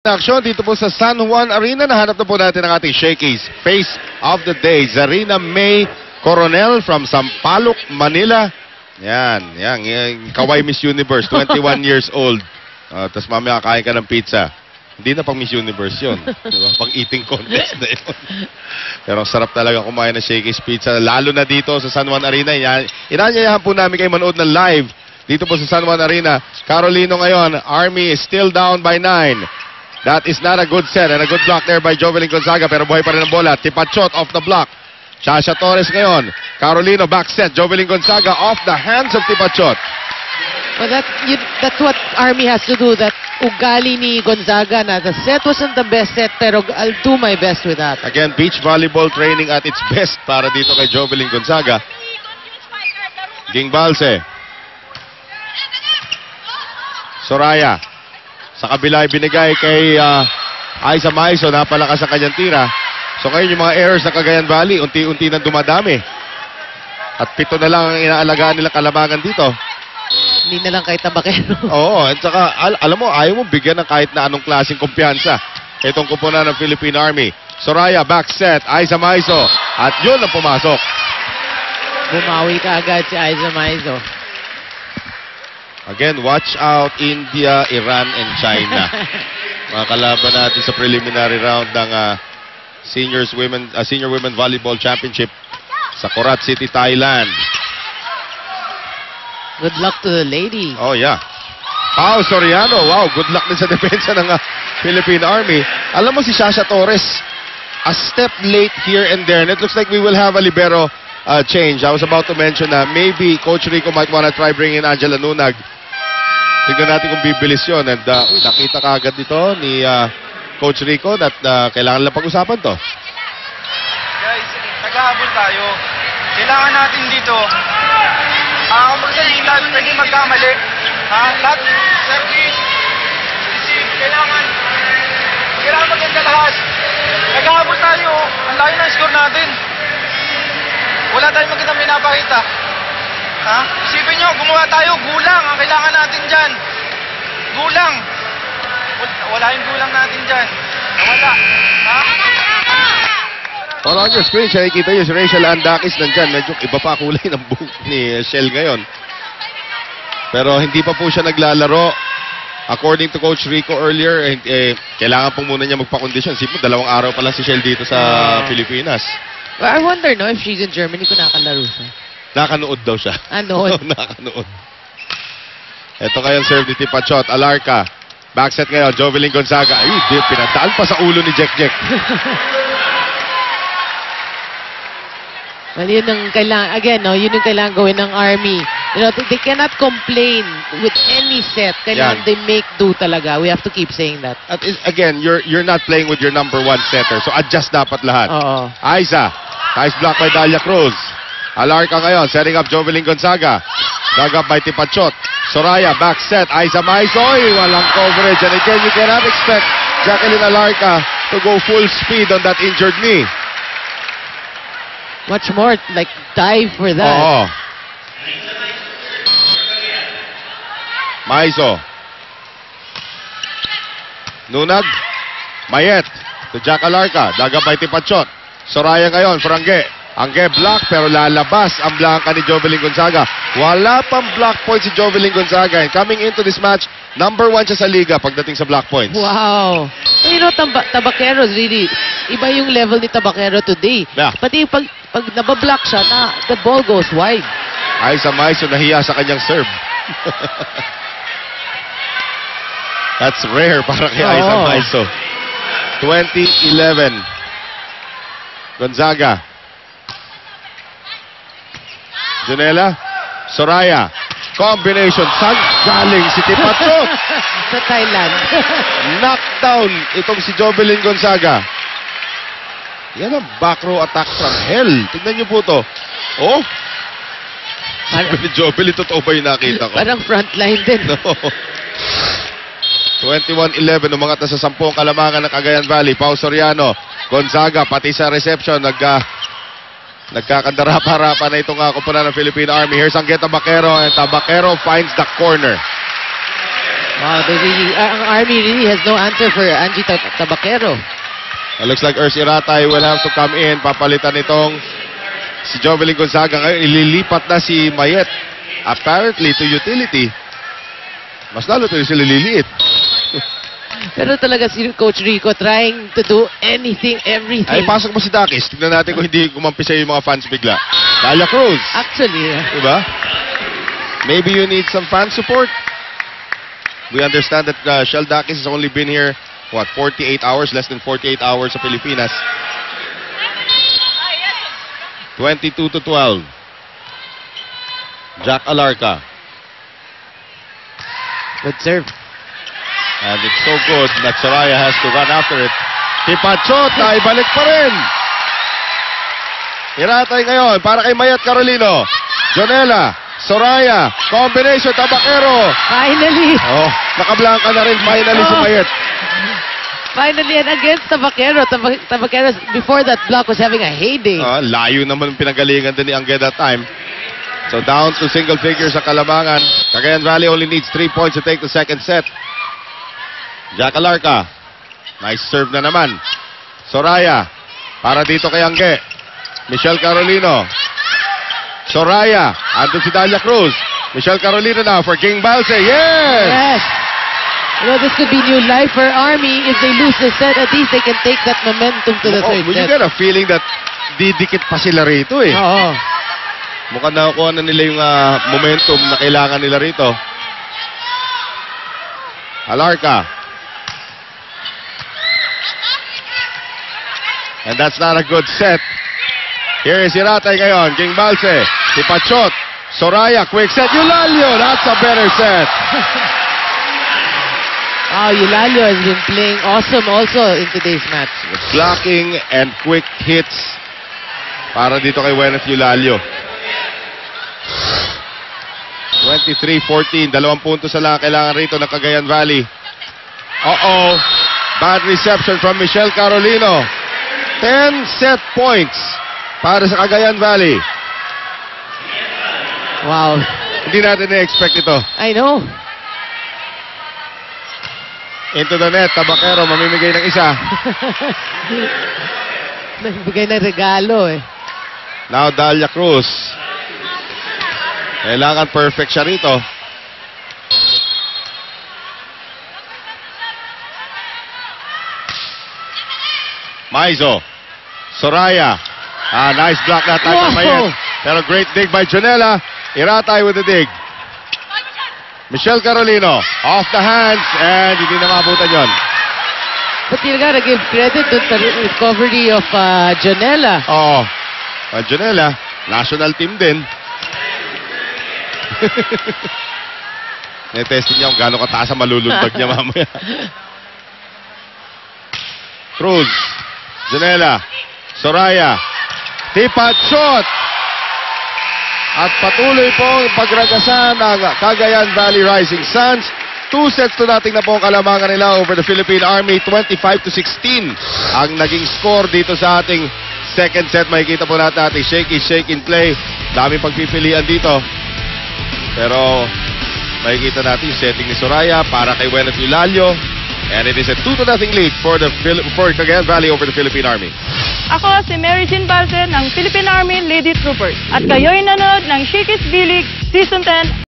Aksyon dito po sa San Juan Arena. Nahanap na po natin ang ating Shakey's Face of the Day. Zarina May Coronel from Sampaloc, Manila. Yan. Kaway Miss Universe, 21 years old. Tapos mamaya kain ka ng pizza. Hindi na pang Miss Universe yun. Diba? Pang eating contest na yun. Pero sarap talaga kumain ng Shakey's Pizza. Lalo na dito sa San Juan Arena. Inanyayahan po namin kayo manood ng live dito po sa San Juan Arena. Carolino ngayon, Army is still down by 9. That is not a good set and a good block there by Jovelyn Gonzaga, pero buhay pa rin ang bola. Tipachot off the block. Shasha Torres ngayon. Carolino back set. Jovelyn Gonzaga off the hands of Tipachot. Well, that's what Army has to do. That ugali ni Gonzaga na the set wasn't the best set, pero I'll do my best with that. Again, beach volleyball training at its best para dito kay Jovelyn Gonzaga. Gingbalse. Soraya. Sa kabila ay binigay kay Aiza Maiso, napalakas ang kanyang tira. So ngayon yung mga errors ng Cagayan Valley, unti-unti nang dumadami. At 7 na lang ang inaalagaan nila kalamangan dito. Hindi na lang kay Tabakero. Oo, at saka alam mo, ayaw mo bigyan ng kahit na anong klaseng kumpiyansa itong kupunan ng Philippine Army. Soraya, back set, Aiza Maiso. At yun ang pumasok. Bumawi ka agad si Aiza Maiso. Again, watch out India, Iran, and China. Mga kalaban natin sa preliminary round ng Senior Women Volleyball Championship sa Korat City, Thailand. Good luck to the lady. Oh, yeah. Pao Soriano. Wow, good luck din sa depensa ng Philippine Army. Alam mo si Shasha Torres, a step late here and there. And it looks like we will have a libero change. I was about to mention na maybe Coach Rico might want to try bringing in Angela Nunag. Tignan natin kung bibilis yun. And nakita ka agad dito ni Coach Rico at kailangan lang pag-usapan to. Guys, naghahabol tayo. Kailangan natin dito. Hindi tayo pwede magkamali. Lahat, service, receive, kailangan maganda lahat. Naghahabol tayo. Ang layo ng score natin. Wala tayong magandang pinapakita. Isipin nyo, gumawa tayo, gulang ang kailangan natin dyan. Gulang. Wala yung gulang natin dyan. Nawala. On your screen, siya nakikita nyo si Rachel Andakis nandyan. Medyo iba pa kulay ng buhok ni Shell ngayon. Pero hindi pa po siya naglalaro. According to Coach Rico earlier, kailangan po muna niya magpa-condition. Sipin mo, 2 araw pa lang si Shell dito sa Pilipinas. Well, I wonder, no, if she's in Germany, kung nakalaro siya. Nakanood daw siya. Anood? Nakanood. Ito kayong serve ni Tipachot. Alarca. Backset ngayon. Jovelyn Gonzaga. Ay, pinadaan pa sa ulo ni Jack. Well, yun ang kailangan, again, no, yun ang kailangan gawin ng Army. You know, they cannot complain with any set. Kailangan they make do talaga. We have to keep saying that. At again, you're not playing with your #1 setter. So adjust dapat lahat. Oo. Aiza. Nice block by Dalia Cruz. Alarca ngayon, setting up Jovelyn Gonzaga. Dug up by Tipachot. Soraya, back set. Aiza Maiso. Walang coverage. And again, you cannot expect Jacqueline Alarca to go full speed on that injured knee. Much more, like, dive for that. Oo. Maiso. Nunag. Mayet. To Jack Alarca. Dug up by Tipachot. Soraya ngayon, Frangge. Angge block pero lalabas ang blanca ni Jovelyn Gonzaga. Wala pang block point si Jovelyn Gonzaga. And coming into this match, #1 siya sa liga pagdating sa block points. Wow. You know, Tabaquero's really, iba yung level ni Tabaquero today. Yeah. Pati pag nabablock siya, the ball goes wide. Aiza Maiso nahiya sa kanyang serve. That's rare para kay Aiza Maiso. 2011. Gonzaga. Junela. Soraya. Combination. Saan galing si Tipachot? Sa Thailand. Knockdown itong si Jovelyn Gonzaga. Yan ang back row attack from hell. Tignan niyo po to. Oh. Sabi ni Jovelyn, totoo ba yung nakita ko? Parang frontline din. No. 21-11, umangat na sa 10 kalamangan ng Cagayan Valley. Pao Soriano, Gonzaga, pati sa reception, nagkakandara-parapa na itong kupunan ng Philippine Army. Here's Angge Tabaquero, and Tabaquero finds the corner. Wow, they really, ang Army really has no answer for Angie Tabaquero. It looks like Erz Iratay will have to come in. Papalitan itong si Jovelyn Gonzaga. Ngayon, ililipat na si Mayet. Apparently, to utility. Mas lalo to sila liliit. Pero talaga si Coach Rico trying to do anything, everything. Ay, pasok mo si Dakis. Tignan natin kung hindi kumampi sa'yo yung mga fans bigla. Dalia Cruz. Actually, Diba? Maybe you need some fan support. We understand that Shell Dakis has only been here, 48 hours? Less than 48 hours sa Pilipinas. 22-12. Jack Alarca. good serve. And it's so good that Soraya has to run after it. Tipachot na ibalik pa rin. Iratay ngayon para kay Mayet Carolino. Jonela, Soraya, combination, Tabaquero. Finally! Oh, nakablangka na rin finally si Mayet. Finally, and against Tabaquero. Tabaquero, before that block, was having a heyday. Layo naman pinagalingan din ni Angge that time. So down to single figures sa Kalamangan. Cagayan Valley only needs 3 points to take the second set. Jack Alarca. Nice serve na naman. Soraya. Para dito kay Angge. Michelle Carolino. Soraya. Andun si Dalia Cruz. Michelle Carolino now for King Balse. Yes! Yes! You know, this could be new life for Army. If they lose this set, at least they can take that momentum to the third You set. get a feeling that didikit pa sila rito eh. Oo. Mukhang nakukuha na nila yung momentum na kailangan nila rito. Alarca. And that's not a good set. Here is Iratay ngayon. King Balse. Si Pachot. Soraya. Quick set. Eulalio. That's a better set. Oh, Eulalio has been playing awesome also in today's match. Blocking and quick hits para dito kay Weneth Eulalio. 23-14. 2 puntos na lang kailangan rito ng Cagayan Valley. Uh-oh. Bad reception from Michelle Carolino. 10 set points para sa Cagayan Valley. Wow. Hindi natin na-expect ito. I know. Into the net. Tabaquero mamimigay ng isa. Nagbigay ng regalo eh. Now Dalia Cruz. Kailangan perfect siya rito. Maizo. Soraya. Nice block na attack ng Mayet. Pero great dig by Jonela. Iratay with the dig. Michelle Carolino. Off the hands. And hindi na mabutan yun. But you gotta give credit to the recovery of Jonela. Oo. Jonela, national team din. Netesting niya kung gano'ng kataas ang malulundag niya mamaya. Cruz. Jonela. Soraya. Tipachot. At patuloy pong pagragasan ng Cagayan Valley Rising Suns. 2 sets to nating na po ang kalamangan nila over the Philippine Army. 25-16 ang naging score dito sa ating second set. Makikita po natin ating shake and play. Daming pagpipilian dito. Pero makikita natin yung setting ni Soraya para kay Weneth Eulalio. And it is a 2-0 lead for Cagayan Valley over the Philippine Army. Ako si Mary Jean Balse ng Philippine Army Lady Troopers. At kayo'y nanood ng Shakey's B-League Season 10